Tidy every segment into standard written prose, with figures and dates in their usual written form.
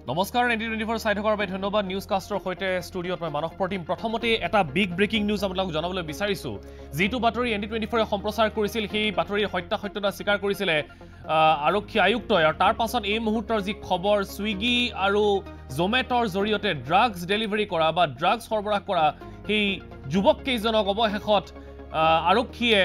নমস্কাৰ ND24 চাই থকাৰ বাবে ধন্যবাদ নিউজকাষ্টৰ সৈতে ষ্টুডিঅ'ত মই মানস প্ৰতিম প্ৰথমতে এটা বিগ ব্ৰেকিং নিউজ আপোনালোকক জনাবলৈ বিচাৰিছো যিটো বাতৰি ND24 সম্প্ৰচাৰ কৰিছিল সেই বাতৰিৰ সত্যতা স্বীকাৰ কৰিছিল আৰক্ষী আয়ুক্তই আৰু তাৰ পাছত এই মুহূৰ্তৰ যি খবৰ সুইগি আৰু জোমেটোৰ জৰিয়তে ড্ৰাগছ ডেলিভাৰী কৰা বা ড্ৰাগছ সৰবৰাহ কৰা সেই যুৱক কেইজনক অৱশেষত আৰক্ষীয়ে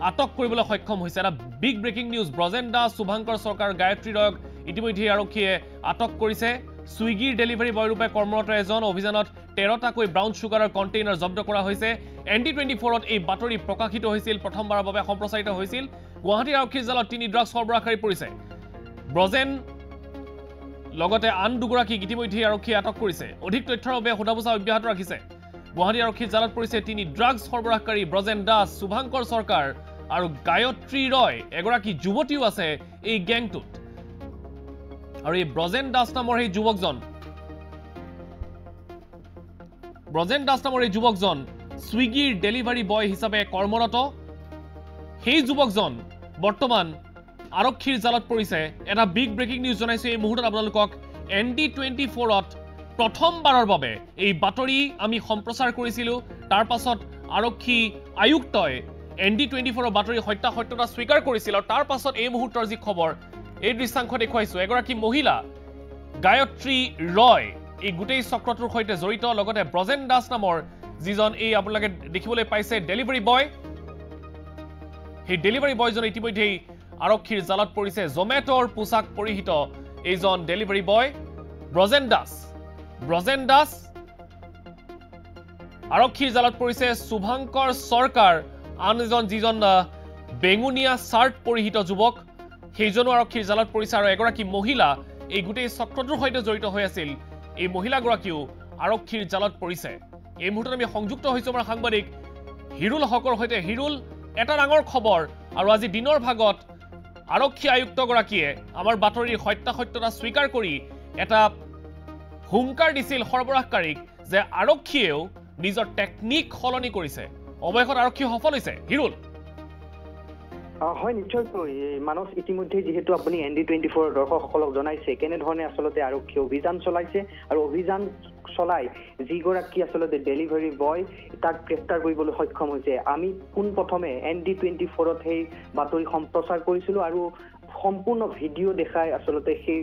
আটক কৰিবলৈ সক্ষম হৈছে এটা big breaking news Brajen Das Subhankar Sarkar Gayatri ৰয়ক ইতিমধ্যে আৰক্ষীয়ে আটক কৰিছে সুইগিৰ ডেলিভাৰী বয় ৰূপে কৰ্মৰত এজন অভিযানত 13টাকৈ ব্ৰাউন সুগাৰৰ কণ্টেইনাৰ জব্দ কৰা হৈছে ND24ত এই বাতৰি প্ৰকাশিত হৈছিল প্ৰথমবাৰৰ বাবে সম্প্ৰচাৰিত হৈছিল গুৱাহাটী আৰক্ষীৰ জালত 3 ড্ৰাগছ সৰবৰাহকাৰী পৰিছে ব্ৰজেন লগতে আন দুগৰাকীক ইতিমধ্যে আৰক্ষীয়ে আটক কৰিছে অধিক তথ্যৰ বাবে সোধাপোছা অব্যাহত ৰাখিছে গুৱাহাটী আৰক্ষীৰ জালত পৰিছে 3 ড্ৰাগছ সৰবৰাহকাৰী ব্ৰজেন দাস শুভাংকৰ সৰকাৰ আৰু গায়ত্ৰী ৰয় এগৰাকী যুৱতীও আছে এই গ্যাংটোত আৰু এই ব্ৰজেন দাস নামৰ এই যুৱকজন সুইগিৰ ডেলিভাৰী বয় হিচাপে কৰ্মৰত সেই যুৱকজন বৰ্তমান আৰক্ষীৰ জালত পৰিছে এটা বিগ ব্ৰেকিং নিউজ জনাইছে এই মুহূৰ্তত আপোনালোকক ND24ত প্ৰথমবাৰৰ বাবে এই বাতৰি আমি সম্প্ৰচাৰ কৰিছিলো তাৰ পাছত আৰক্ষী আয়ুক্তই ND24ৰ বাতৰি সত্যতা স্বীকাৰ কৰিছিল আৰু তাৰ পাছত এই মুহূৰ্তৰ যি খবৰ এই দৃশ্যাংশ দেখুৱাইছো এগৰাকী মহিলা গায়ত্ৰী ৰয় এই গোটেই চক্ৰটোৰ সৈতে জড়িত লগতে ব্ৰজেন দাস নামৰ যিজন এই আপোনালোকে দেখিবলৈ পাইছে ডেলিভাৰী বয় সেই ডেলিভাৰী বয়জন ইতিমধ্যে আৰক্ষীৰ জালত পৰিছে জোমেটোৰ পোছাক পৰিহিত এইজন ডেলিভাৰী বয় ব্ৰজেন দাস আৰক্ষীৰ জালত পৰিছে শুভাংকৰ সৰকাৰ আন এজন যিজন বেঙুনীয়া শাৰ্ট পৰিহিত যুৱক সেইজনো আৰক্ষীৰ জালত পৰিছে আৰু এগৰাকী মহিলা এই গোটেই চক্ৰটোৰ সৈতে জড়িত হৈ আছিল এই মহিলাগৰাকীও আৰক্ষীৰ জালত পৰিছে এই মুহূৰ্তত আমি সংযুক্ত হৈছো আমাৰ সাংবাদিক হিৰুল হকৰ সৈতে হিৰুল এটা ডাঙৰ খবৰ আৰু আজি দিনৰ ভাগত আৰক্ষী আয়ুক্তগৰাকীয়ে আমাৰ বাতৰিৰ সত্যতা স্বীকাৰ কৰি এটা হুংকাৰ দিছিল সৰবৰাহকাৰীক যে আৰক্ষীয়েও নিজৰ টেকনিক সলনি কৰিছে অৱশেষত আৰক্ষী সফল হৈছে হিৰুল হয় নিশ্চয়কৈ মানস ইতিমধ্যে যেহেতু আপুনি ND24 দৰ্শকসকলক জনাইছে কেনেধৰণে আচলতে আৰক্ষী অভিযান চলাইছে আৰু অভিযান চলাই যিগৰাকী আচলতে ডেলিভাৰী বয় তাক গ্ৰেপ্তাৰ কৰিবলৈ সক্ষম হৈছে আমি পোনপ্ৰথমে ND24ত সেই বাতৰি সম্প্ৰচাৰ কৰিছিলো আৰু সম্পূৰ্ণ ভিডিঅ' দেখাই আচলতে সেই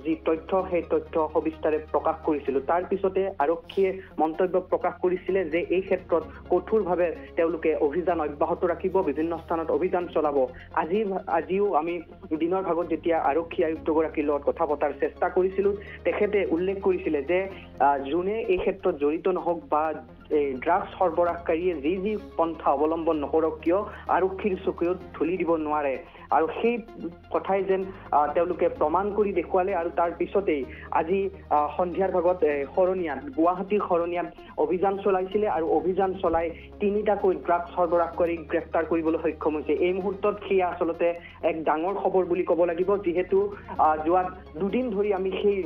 যি তথ্য সেই তথ্য সবিস্তাৰে প্ৰকাশ কৰিছিলো তাৰ পিছতে আৰক্ষীয়ে মন্তব্য প্ৰকাশ কৰিছিলে যে এই ক্ষেত্ৰত কঠোৰভাৱে তেওঁলোকে অভিযান অব্যাহত ৰাখিব বিভিন্ন স্থানত অভিযান চলাব আজিও আমি দিনৰ ভাগত যেতিয়া আৰক্ষী আয়ুক্তগৰাকীৰ লগত কথা পতাৰ চেষ্টা কৰিছিলো তেখেতে উল্লেখ কৰিছিলে যে যোনে এই ক্ষেত্ৰত জড়িত নহওক বা ড্ৰাগছ সৰবৰাহকাৰীয়ে যি পন্থা অৱলম্বন নকৰক কিয় আৰক্ষীৰ চকুত ধুলি দিব নোৱাৰে আৰু সেই কথাই যেন তেওঁলোকে প্ৰমাণ কৰি দেখুৱালে আৰু তাৰ পিছতেই আজি সন্ধিয়াৰ ভাগত গুৱাহাটীৰ শৰণীয়াত অভিযান চলাইছিলে আৰু অভিযান চলাই 3টাকৈ ড্ৰাগছ সৰবৰাহকাৰীক গ্ৰেপ্তাৰ কৰিবলৈ সক্ষম হৈছে এই মুহূৰ্তত সেয়া আচলতে এক ডাঙৰ খবৰ বুলি ক'ব লাগিব যিহেতু যোৱা দুদিন ধৰি আমি সেই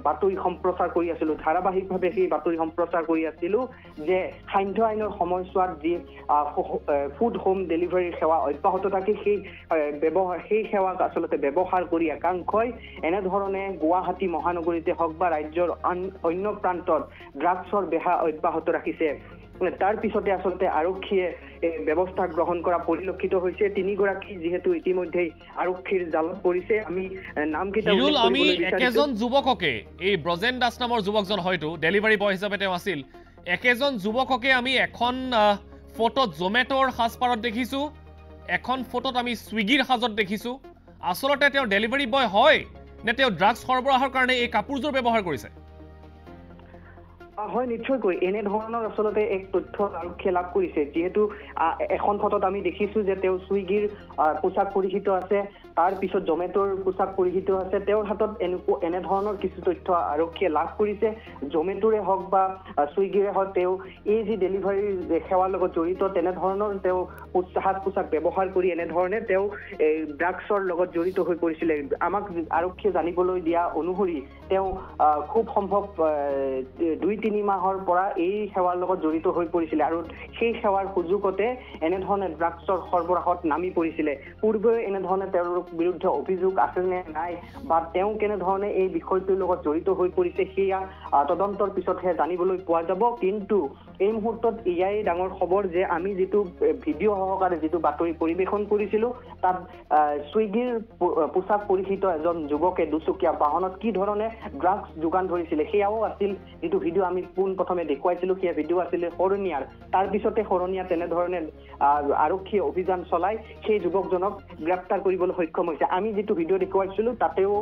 বাতৰি সম্প্ৰচাৰ কৰি আছিলো ধাৰাবাহিকভাৱে সেই বাতৰি সম্প্ৰচাৰ কৰি আছিলো যে সান্ধ্য আইনৰ সময়ছোৱাত যি ফুড হোম ডেলিভাৰী সেৱা অব্যাহত থাকে সেই সেৱাক আচলতে ব্যৱহাৰ কৰি একাংশই এনেধৰণে গুৱাহাটী মহানগৰীতে হওক বা ৰাজ্যৰ অন্য প্ৰান্তত ড্ৰাগছৰ বেহা অব্যাহত ৰাখিছে তাৰ পিছতে আচলতে আৰক্ষীয়ে ব্যৱস্থা গ্ৰহণ কৰা পৰিলক্ষিত হৈছে 3গৰাকী যিহেতু ইতিমধ্যে আৰক্ষীৰ জালত পৰিছে আমি নামকেইটা আমি একেজন যুৱককে এই ব্ৰজেন দাস নামৰ যুৱকজন হয়তো ডেলিভাৰী বয় হিচাপে তেওঁ আছিল একেজন যুৱককে আমি এখন ফটোত জোমেটোৰ সাজপাৰত দেখিছো এখন ফটোত আমি সুইগিৰ সাজত দেখিছো আসলতে তেওঁ ডেলিভাৰী বয় হয় নে তেওঁ ড্ৰাগছ সৰবৰাহৰ কাৰণে এই কাপোৰযোৰ ব্যৱহাৰ কৰিছে হয় নিশ্চয়কৈ এনেধৰণৰ আচলতে এক তথ্য আৰক্ষীয়ে লাভ কৰিছে যিহেতু এখন ফটোত আমি দেখিছো যে তেওঁ সুইগিৰ পোছাক পৰিহিত আছে তাৰ পিছত জোমেটোৰ পোছাক পৰিহিত আছে তেওঁৰ হাতত এনেধৰণৰ কিছু তথ্য আৰক্ষীয়ে লাভ কৰিছে জোমেটোৰে হওক বা সুইগিৰে হওক তেওঁ এই যি ডেলিভাৰী সেৱাৰ লগত জড়িত তেনেধৰণৰ তেওঁ পোছাক ব্যৱহাৰ কৰি এনেধৰণে তেওঁ ড্ৰাগছৰ লগত জড়িত হৈ পৰিছিলে আমাক আৰক্ষীয়ে জানিবলৈ দিয়া অনুসৰি তেওঁ খুব সম্ভৱ 2 2-3 মাহৰ পৰা এই সেৱাৰ লগত জড়িত হৈ পৰিছিলে আৰু সেই সেৱাৰ সুযোগতে এনেধৰণে ড্ৰাগছৰ সৰবৰাহত নামি পৰিছিলে পূৰ্বে এনেধৰণে তেওঁলোকৰ বিৰুদ্ধে অভিযোগ আছে নে নাই বা তেওঁ কেনেধৰণে এই বিষয়টোৰ লগত জড়িত হৈ পৰিছে সেয়া তদন্তৰ পিছতহে জানিবলৈ পোৱা যাব কিন্তু এই মুহূৰ্তত ইয়াই ডাঙৰ খবৰ যে আমি যেটো ভিডিঅ' সহকাৰে যেটো বাতৰি পৰিবেশন কৰিছিলো তাত সুইগিৰ পোছাক পৰিহিত এজন যুৱকে দুচকীয়া বাহনত কি ধৰণে ড্ৰাগছ যোগান ধৰিছিলে সেয়াও আছিল যেটো ভিডিঅ' আমি পোন প্ৰথমে দেখুৱাইছিলো সেয়া ভিডিঅ' আছিল হৰণিয়াৰ তাৰ পিছতে হৰণিয়া তেনে ধৰণে আৰক্ষী অভিযান চলাই সেই যুৱকজনক গ্ৰেপ্তাৰ কৰিবলৈ সক্ষম হৈছে আমি যেটো ভিডিঅ' দেখুৱাইছিলো তাতেও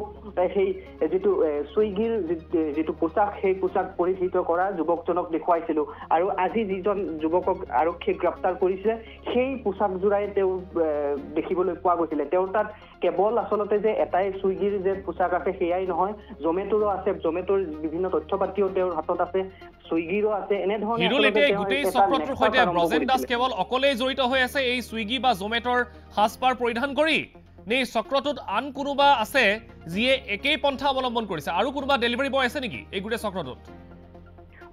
সেই যেটো সুইগিৰ যেটো পোছাক সেই পোছাক পৰিহিত কৰা যুৱকজনক দেখুৱাইছিলো আৰু আজি যিজন যুৱকক আৰক্ষীয়ে গ্ৰেপ্তাৰ কৰিছে সেই পোছাক জোৰাই তেওঁ দেখিবলৈ পোৱা গৈছিলে তেওঁৰ তাত কেৱল আসলতে যে এটাই সুইগিৰ যে পোছাক আছে সেয়াই নহয় জমেটৰো আছে জমেটৰ বিভিন্ন তথ্যপাতিও তেওঁৰ হাতত আছে সুইগিৰো আছে এনে ধৰণে হিৰুলেতে গোটেই চক্ৰটোৰ সৈতে ব্ৰজেন দাস কেৱল অকলেই জড়িত হৈ আছে এই সুইগি বা জমেটৰ সাজপাৰ পৰিধান কৰি নে চক্ৰটোত আন কোনোবা আছে যিয়ে একেই পন্থা অৱলম্বন কৰিছে আৰু কোনোবা ডেলিভাৰী বয় আছে নেকি এই গোটেই চক্ৰটোত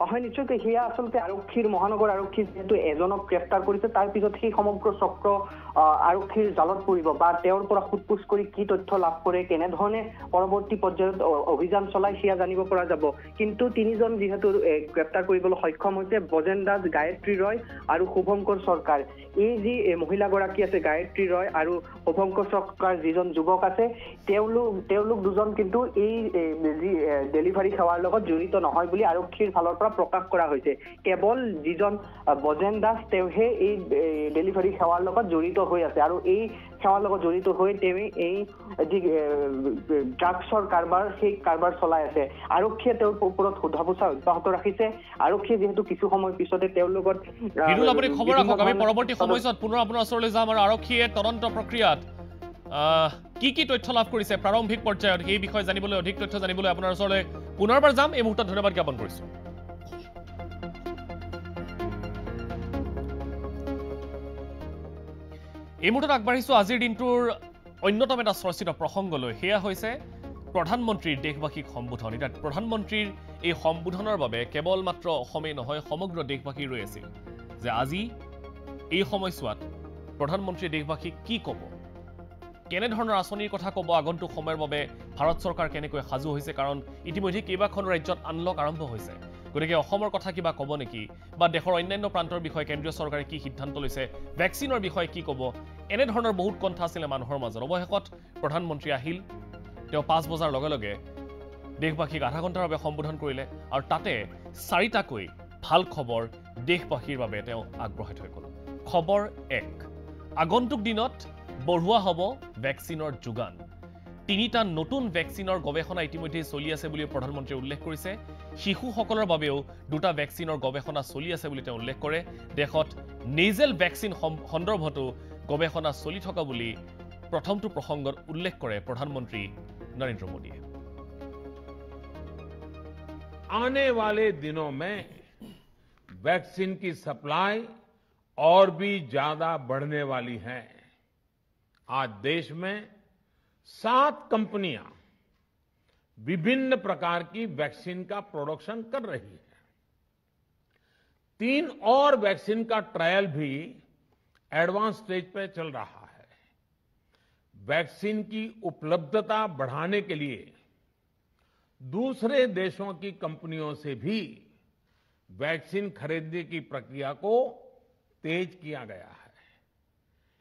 হয় নিশ্চয়কৈ সেয়া আসলতে আৰক্ষীৰ মহানগৰ আৰক্ষী যেহেতু এজনক গ্ৰেপ্তাৰ কৰিছে তাৰ পিছত সেই সমগ্ৰ চক্ৰ আৰক্ষীৰ জালত পৰিব বা তেওঁৰ পৰা খুটপুছ কৰি কি তথ্য লাভ কৰে কেনেধৰণে পৰৱৰ্তী পৰ্যায়ত অভিযান চলাই সেয়া জানিব পৰা যাব কিন্তু তিনিজন যিহেতু গ্ৰেপ্তাৰ কৰিবলৈ সক্ষম হৈছে ব্ৰজেন দাস গায়ত্ৰী ৰয় আৰু শুভঙ্কৰ চৰকাৰ এই যি মহিলাগৰাকী আছে গায়ত্ৰী ৰয় আৰু শুভঙ্কৰ চৰকাৰ যিজন যুৱক আছে তেওঁলোক দুজন কিন্তু এই যি ডেলিভাৰী সেৱাৰ লগত জড়িত নহয় বুলি আৰক্ষীৰ ফালৰ পৰা প্ৰকাশ কৰা হৈছে কেৱল যিজন ব্ৰজেন দাস তেওঁহে এই ডেলিভাৰী সেৱাৰ লগত জড়িত হৈ আছে আৰু এই সেৱাৰ লগত জড়িত হৈ তেওঁ এই যি ড্ৰাগছৰ কাৰবাৰ সেই কাৰবাৰ চলাই আছে আৰক্ষীয়ে তেওঁৰ ওপৰত সোধা-পোছা অব্যাহত ৰাখিছে আৰক্ষীয়ে যেহেতু কিছু সময় পিছতে তেওঁৰ লগত হিৰুল আপুনি খবৰ ৰাখক আমি পৰৱৰ্তী সময়ত পুনৰ আপোনাৰ ওচৰলৈ যাম আৰু আৰক্ষীয়ে তদন্ত প্ৰক্ৰিয়াত কি তথ্য লাভ কৰিছে প্ৰাৰম্ভিক পৰ্যায়ত এই বিষয়ে জানিবলৈ অধিক তথ্য জানিবলৈ আপোনাৰ ওচৰলৈ পুনৰবাৰ যাম এই মুহূৰ্তত ধন্যবাদ জ্ঞাপন কৰিছো এই মুহূৰ্তত আগবাঢ়িছো আজিৰ দিনটোৰ অন্যতম এটা চৰ্চিত প্ৰসংগলৈ সেয়া হৈছে প্ৰধানমন্ত্ৰীৰ দেশবাসীক সম্বোধন এতিয়া প্ৰধানমন্ত্ৰীৰ এই সম্বোধনৰ বাবে কেৱল মাত্ৰ অসমেই নহয় সমগ্ৰ দেশবাসী ৰৈ আছিল যে আজি এই সময়ছোৱাত প্ৰধানমন্ত্ৰীয়ে দেশবাসীক কি ক'ব কেনেধৰণৰ আঁচনিৰ কথা ক'ব আগন্তুক সময়ৰ বাবে ভাৰত চৰকাৰ কেনেকৈ সাজু হৈছে কাৰণ ইতিমধ্যে কেইবাখন ৰাজ্যত আনলক আৰম্ভ হৈছে গতিকে অসমৰ কথা কিবা ক'ব নেকি বা দেশৰ অন্যান্য প্ৰান্তৰ বিষয়ে কেন্দ্ৰীয় চৰকাৰে কি সিদ্ধান্ত লৈছে ভেকচিনৰ বিষয়ে কি ক'ব এনেধৰণৰ বহুত কথা আছিল মানুহৰ মাজত অৱশেষত প্ৰধানমন্ত্ৰী আহিল তেওঁ 5 বজাৰ লগে লগে দেশবাসীক আধা ঘণ্টাৰ বাবে সম্বোধন কৰিলে আৰু তাতে 4টাকৈ ভাল খবৰ দেশবাসীৰ বাবে তেওঁ আগবঢ়াই থৈ গ'ল খবৰ 1 আগন্তুক দিনত বঢ়ুৱা হ'ব ভেকচিনৰ যোগান 3টা নতুন ভেকচিনৰ গৱেষণা ইতিমধ্যে চলি আছে বুলি প্ৰধানমন্ত্ৰীয়ে উল্লেখ কৰিছে শিশুসকলৰ বাবেও 2টা ভেকচিনৰ গৱেষণা চলি আছে বুলি তেওঁ উল্লেখ কৰে দেশত নেজেল ভেকচিন সন্দৰ্ভতো গৱেষণা চলি থকা বুলি প্ৰথমটো প্ৰসংগত উল্লেখ কৰে প্ৰধানমন্ত্ৰী নৰেন্দ্ৰ মোদীয়ে आने वाले दिनों में वैक्सीन की सप्लाई और भी ज्यादा बढ़ने वाली है आज देश में 7 कंपनियां विभिन्न प्रकार की वैक्सीन का प्रोडक्शन कर रही है 3 और वैक्सीन का ट्रायल भी एडवांस स्टेज पे चल रहा है वैक्सीन की उपलब्धता बढ़ाने के लिए दूसरे देशों की कंपनियों से भी वैक्सीन खरीदने की प्रक्रिया को तेज किया गया है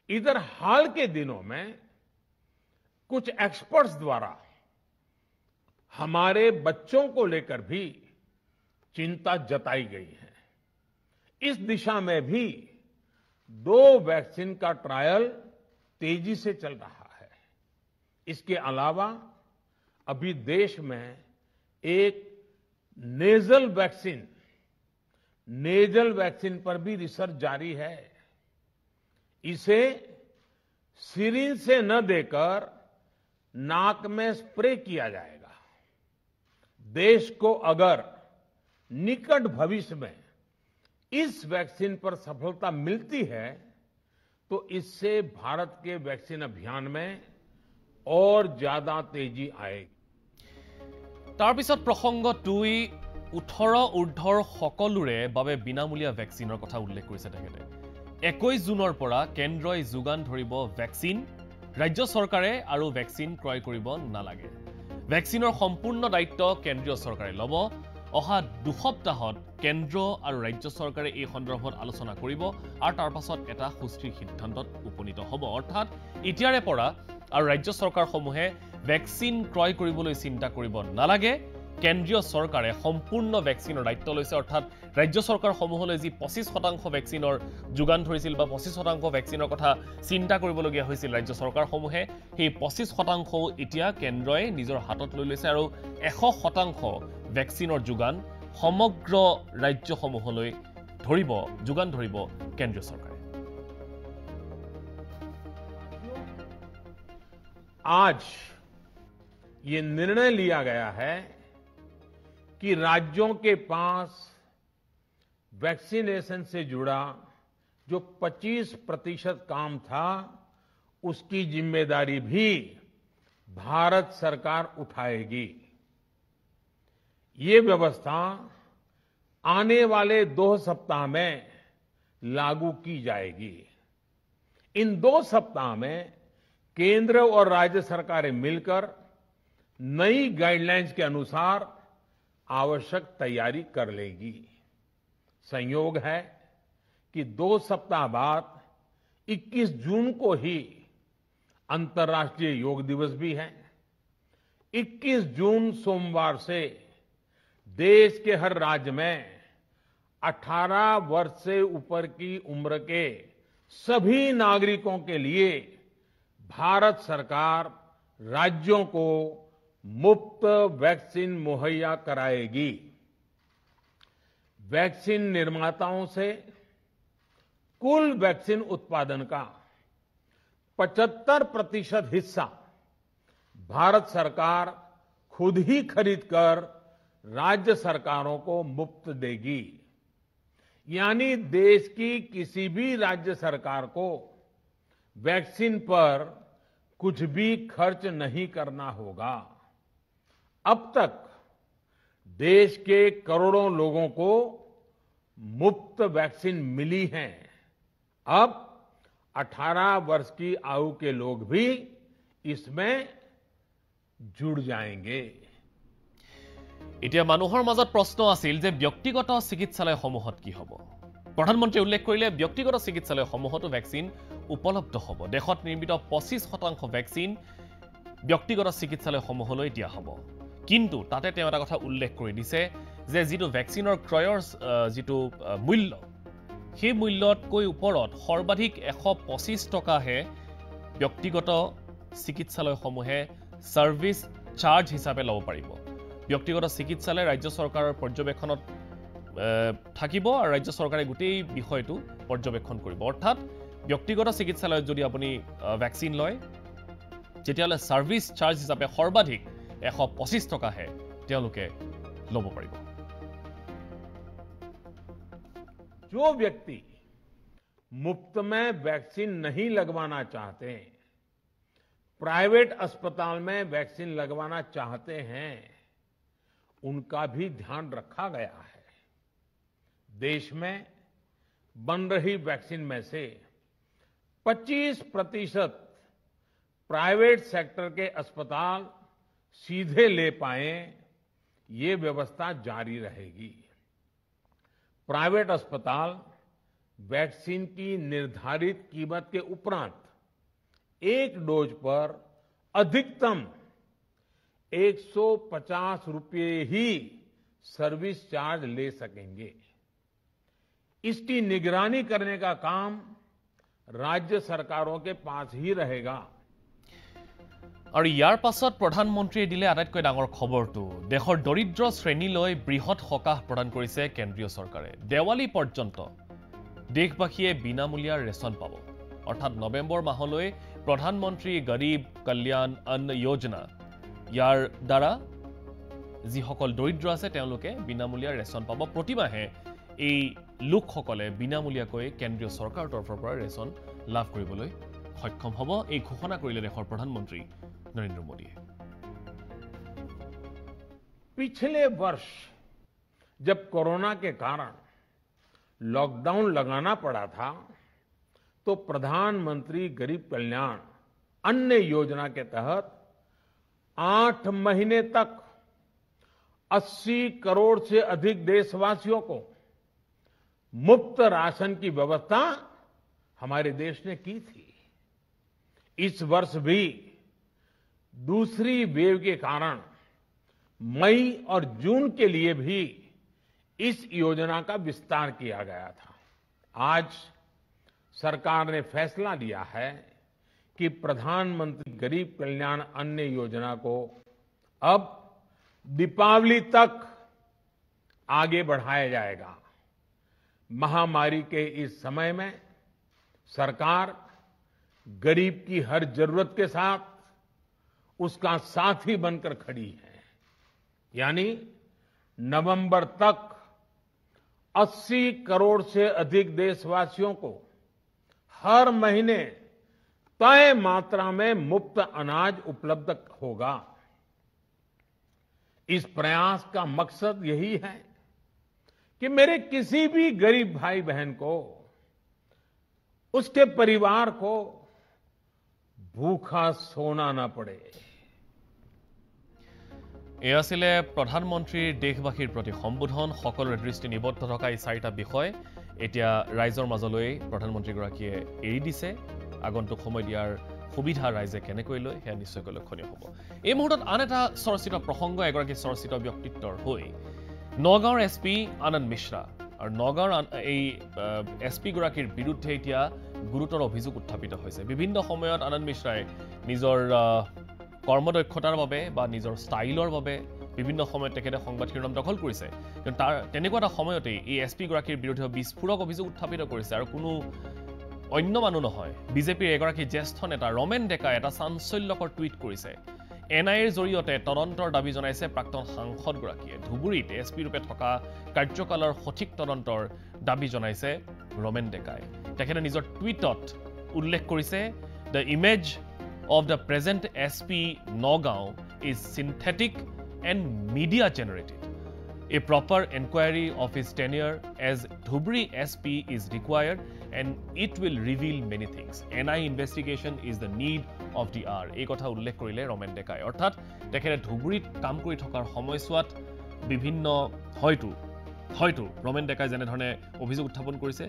इधर हाल के दिनों में कुछ एक्सपर्ट्स द्वारा हमारे बच्चों को लेकर भी चिंता जताई गई है इस दिशा में भी 2 वैक्सीन का ट्रायल तेजी से चल रहा है इसके अलावा अभी देश में एक नेजल वैक्सीन पर भी रिसर्च जारी है इसे सिरिंज से न देकर नाक में स्प्रे किया जाएगा देश को अगर निकट भविष्य में इस वैक्सीन पर सफलता मिलती है तो इससे भारत के वैक्सीन अभियान में और ज्यादा तेजी आएगी তাৰ পিছত প্ৰসংগ 2 18 ঊৰ্ধৰ সকলোৰে বাবে বিনামূলীয়া ভেকচিনৰ কথা উল্লেখ কৰিছে তেখেতে 21 জুনৰ পৰা কেন্দ্ৰই যোগান ধৰিব ভেকচিন ৰাজ্য চৰকাৰে আৰু ভেকচিন ক্ৰয় কৰিব নালাগে ভেকচিনৰ সম্পূৰ্ণ দায়িত্ব কেন্দ্ৰীয় চৰকাৰে ল'ব অহা দুসপ্তাহত কেন্দ্ৰ আৰু ৰাজ্য চৰকাৰে এই সন্দৰ্ভত আলোচনা কৰিব আৰু তাৰ পাছত এটা সুস্থিৰ সিদ্ধান্তত উপনীত হ'ব অৰ্থাৎ ইতিয়াৰে পৰা আৰু ৰাজ্য চৰকাৰসমূহে ভেকচিন ক্ৰয় কৰিবলৈ চিন্তা কৰিব নালাগে কেন্দ্ৰীয় চৰকাৰে সম্পূৰ্ণ ভেকচিনৰ দায়িত্ব লৈছে অৰ্থাৎ ৰাজ্য চৰকাৰসমূহলৈ যি 25% ভেকচিনৰ যোগান ধৰিছিল বা 25% ভেকচিনৰ কথা চিন্তা কৰিবলগীয়া হৈছিল ৰাজ্য চৰকাৰসমূহে সেই 25% এতিয়া কেন্দ্ৰই নিজৰ হাতত লৈ লৈছে আৰু 100% ভেকচিনৰ যোগান সমগ্ৰ ৰাজ্যসমূহলৈ যোগান ধৰিব কেন্দ্ৰীয় চৰকাৰে आज ये निर्णय लिया गया है कि राज्यों के पास वैक्सीनेशन से जुड़ा जो 25% काम था उसकी जिम्मेदारी भी भारत सरकार उठाएगी ये व्यवस्था आने वाले 2 सप्ताह में लागू की जाएगी इन 2 सप्ताह में केंद्र और राज्य सरकारें मिलकर नई गाइडलाइंस के अनुसार आवश्यक तैयारी कर लेगी संयोग है कि 2 सप्ताह बाद 21 जून को ही अंतर्राष्ट्रीय योग दिवस भी है 21 जून सोमवार से देश के हर राज्य में 18 वर्ष से ऊपर की उम्र के सभी नागरिकों के लिए भारत सरकार राज्यों को मुफ्त वैक्सीन मुहैया कराएगी वैक्सीन निर्माताओं से कुल वैक्सीन उत्पादन का 75% हिस्सा भारत सरकार खुद ही खरीदकर राज्य सरकारों को मुफ्त देगी यानी देश की किसी भी राज्य सरकार को वैक्सीन पर कुछ भी खर्च नहीं करना होगा अब तक देश के करोड़ों लोगों को मुफ्त वैक्सीन मिली है अब 18 वर्ष की आयु के लोग भी इसमें जुड़ जाएंगे এতিয়া মানুহৰ মাজত প্ৰশ্ন আছিল যে ব্যক্তিগত চিকিৎসালয়সমূহত কি হ'ব প্ৰধানমন্ত্ৰী উল্লেখ কৰিলে ব্যক্তিগত চিকিৎসালয়সমূহতো ভেকচিন উপলব্ধ হ'ব দেশত নিৰ্মিত 25% ভেকচিন ব্যক্তিগত চিকিৎসালয়সমূহলৈ দিয়া হ'ব কিন্তু তাতে তেওঁ এটা কথা উল্লেখ কৰি দিছে যে যেটো ভেকচিনৰ ক্ৰয়ৰ যেটো মূল্য সেই মূল্যতকৈ ওপৰত সৰ্বাধিক 125 টকাহে ব্যক্তিগত চিকিৎসালয়সমূহে সাৰ্ভিস চাৰ্জ হিচাপে ল'ব পাৰিব ব্যক্তিগত চিকিৎসালয় ৰাজ্য চৰকাৰৰ পৰ্যবেক্ষণত থাকিব আৰু ৰাজ্য চৰকাৰে গোটেই বিষয়টো পৰ্যবেক্ষণ কৰিব অৰ্থাৎ ব্যক্তিগত চিকিৎসালয়ত যদি আপুনি ভেকচিন লয় যেতিয়ালে সাৰ্ভিস চাৰ্জ হিচাপে সৰ্বাধিক 125 টকাহে তেওঁলোকে ল'ব পাৰিব जो व्यक्ति मुफ्त में वैक्सीन नहीं लगवाना चाहते प्राइवेट अस्पताल में वैक्सीन लगवाना चाहते हैं उनका भी ध्यान रखा गया है देश में बन रही वैक्सीन में से 25% प्राइवेट सेक्टर के अस्पताल सीधे ले पाए ये व्यवस्था जारी रहेगी प्राइवेट अस्पताल वैक्सीन की निर्धारित कीमत के उपरांत एक डोज पर अधिकतम 150 रुपये ही सर्विस चार्ज ले सकेंगे इसकी निगरानी करने का काम राज्य सरकारों के पास ही रहेगा আৰু ইয়াৰ পাছত প্ৰধানমন্ত্ৰীয়ে দিলে আটাইতকৈ ডাঙৰ খবৰটো দেশৰ দৰিদ্ৰ শ্ৰেণীলৈ বৃহৎ সকাহ প্ৰদান কৰিছে কেন্দ্ৰীয় চৰকাৰে দেৱালী পৰ্যন্ত দেশবাসীয়ে বিনামূলীয়া ৰেচন পাব অৰ্থাৎ নৱেম্বৰ মাহলৈ প্ৰধানমন্ত্ৰী গৰীব কল্যাণ অন্ন যোজনা ইয়াৰ দ্বাৰা যিসকল দৰিদ্ৰ আছে তেওঁলোকে বিনামূলীয়া ৰেচন পাব প্ৰতিমাহে এই লোকসকলে বিনামূলীয়াকৈ কেন্দ্ৰীয় চৰকাৰৰ তৰফৰ পৰা ৰেচন লাভ কৰিবলৈ সক্ষম হ'ব এই ঘোষণা কৰিলে দেশৰ প্ৰধানমন্ত্ৰী नरेंद्र मोदी पिछले वर्ष जब कोरोना के कारण लॉकडाउन लगाना पड़ा था तो प्रधानमंत्री गरीब कल्याण अन्न योजना के तहत 8 महीने तक 80 करोड़ से अधिक देशवासियों को मुफ्त राशन की व्यवस्था हमारे देश ने की थी। इस वर्ष भी दूसरी वेव के कारण मई और जून के लिए भी इस योजना का विस्तार किया गया था। आज सरकार ने फैसला लिया है कि प्रधानमंत्री गरीब कल्याण अन्न योजना को अब दीपावली तक आगे बढ़ाया जाएगा। महामारी के इस समय में सरकार गरीब की हर जरूरत के साथ उसका साथी बनकर खड़ी है। यानी नवंबर तक 80 करोड़ से अधिक देशवासियों को हर महीने तय मात्रा में मुफ्त अनाज उपलब्ध होगा। इस प्रयास का मकसद यही है कि मेरे किसी भी गरीब भाई बहन को, उसके परिवार को भूखा सोना ना पड़े। এয়া আছিল প্ৰধানমন্ত্ৰীৰ দেশবাসীৰ প্ৰতি সম্বোধন। সকলোৰে দৃষ্টি নিবদ্ধ থকা এই 4টা বিষয় এতিয়া ৰাইজৰ মাজলৈ প্ৰধানমন্ত্ৰীগৰাকীয়ে এৰি দিছে। আগন্তুক সময় দিয়াৰ সুবিধা ৰাইজে কেনেকৈ লয় সেয়া নিশ্চয়কৈ লক্ষণীয় হ'ব। এই মুহূৰ্তত আন এটা চৰ্চিত প্ৰসংগ এগৰাকী চৰ্চিত ব্যক্তিত্বৰ হৈ নগাঁৱৰ এছপি আনন্দ মিশ্ৰা আৰু নগাঁৱৰ এই এছপিগৰাকীৰ বিৰুদ্ধে এতিয়া গুৰুতৰ অভিযোগ উত্থাপিত হৈছে। বিভিন্ন সময়ত আনন্দ মিশ্ৰাই নিজৰ কৰ্মদক্ষতাৰ বাবে বা নিজৰ ষ্টাইলৰ বাবে বিভিন্ন সময়ত তেখেতে সংবাদ শিৰোনাম দখল কৰিছে। কিন্তু তাৰ তেনেকুৱা এটা সময়তেই এই এছপিগৰাকীৰ বিৰুদ্ধে বিস্ফোৰক অভিযোগ উত্থাপিত কৰিছে আৰু কোনো অন্য মানুহ নহয়, বিজেপিৰ এগৰাকী জ্যেষ্ঠ নেতা ৰমেন ডেকাই এটা চাঞ্চল্যকৰ টুইট কৰিছে। এনআইৰ জৰিয়তে তদন্তৰ দাবী জনাইছে প্ৰাক্তন সাংসদগৰাকীয়ে। ধুবুৰীত এছপি ৰূপে থকা কাৰ্যকালৰ সঠিক তদন্তৰ দাবী জনাইছে ৰমেন ডেকাই। তেখেতে নিজৰ টুইটত উল্লেখ কৰিছে, the image of the present SP Nagaon is synthetic and media generated. A proper inquiry of his tenure as Dhubri SP is required and it will reveal many things. NI investigation is the need of the hour. এই কথা উল্লেখ কৰিলে ৰমেন ডেকাই। অৰ্থাৎ তেখেতে ধুবুৰীত কাম কৰি থকাৰ সময়ছোৱাত বিভিন্ন হয়তো ৰমেন ডেকাই যেনেধৰণে অভিযোগ উত্থাপন কৰিছে,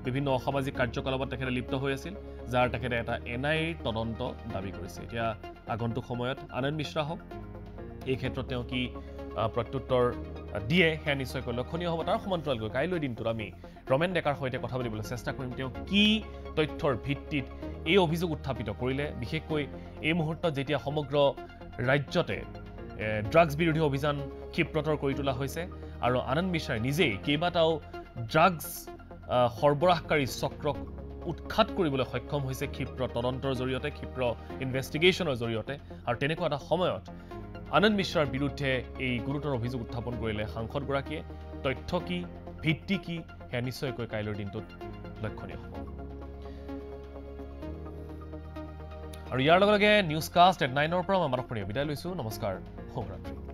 বিভিন্ন অসামাজিক কাৰ্যকলাপত তেখেতে লিপ্ত হৈ আছিল, যাৰ তেখেতে এটা এনআইৰ তদন্ত দাবী কৰিছে। এতিয়া আগন্তুক সময়ত আনন্দ মিশ্ৰা হওক, এই ক্ষেত্ৰত তেওঁ কি প্ৰত্যুত্তৰ দিয়ে সেয়া নিশ্চয়কৈ লক্ষণীয় হ'ব। তাৰ সমান্তৰালকৈ কাইলৈ দিনটোত আমি ৰমেন ডেকাৰ সৈতে কথা পাতিবলৈ চেষ্টা কৰিম। তেওঁ কি তথ্যৰ ভিত্তিত এই অভিযোগ উত্থাপিত কৰিলে, বিশেষকৈ এই মুহূৰ্তত যেতিয়া সমগ্ৰ ৰাজ্যতে ড্ৰাগছ বিৰোধী অভিযান ক্ষিপ্ৰতৰ কৰি তোলা হৈছে আৰু আনন্দ মিশ্ৰাই নিজেই কেইবাটাও ড্ৰাগছ সৰবৰাহকাৰী চক্ৰক উৎখাত কৰিবলৈ সক্ষম হৈছে ক্ষিপ্ৰ তদন্তৰ জৰিয়তে, ক্ষিপ্ৰ ইনভেষ্টিগেশ্যনৰ জৰিয়তে। আৰু তেনেকুৱা এটা সময়ত আনন্দ মিশ্ৰাৰ বিৰুদ্ধে এই গুৰুতৰ অভিযোগ উত্থাপন কৰিলে সাংসদগৰাকীয়ে। তথ্য কি, ভিত্তি কি, সেয়া নিশ্চয়কৈ কাইলৈৰ দিনটোত লক্ষণীয় হ'ব। আৰু ইয়াৰ লগে লগে নিউজ কাষ্ট @9ৰ পৰা মই মানস প্ৰণীয়ে বিদায় লৈছোঁ। নমস্কাৰ, শুভৰাত্ৰি।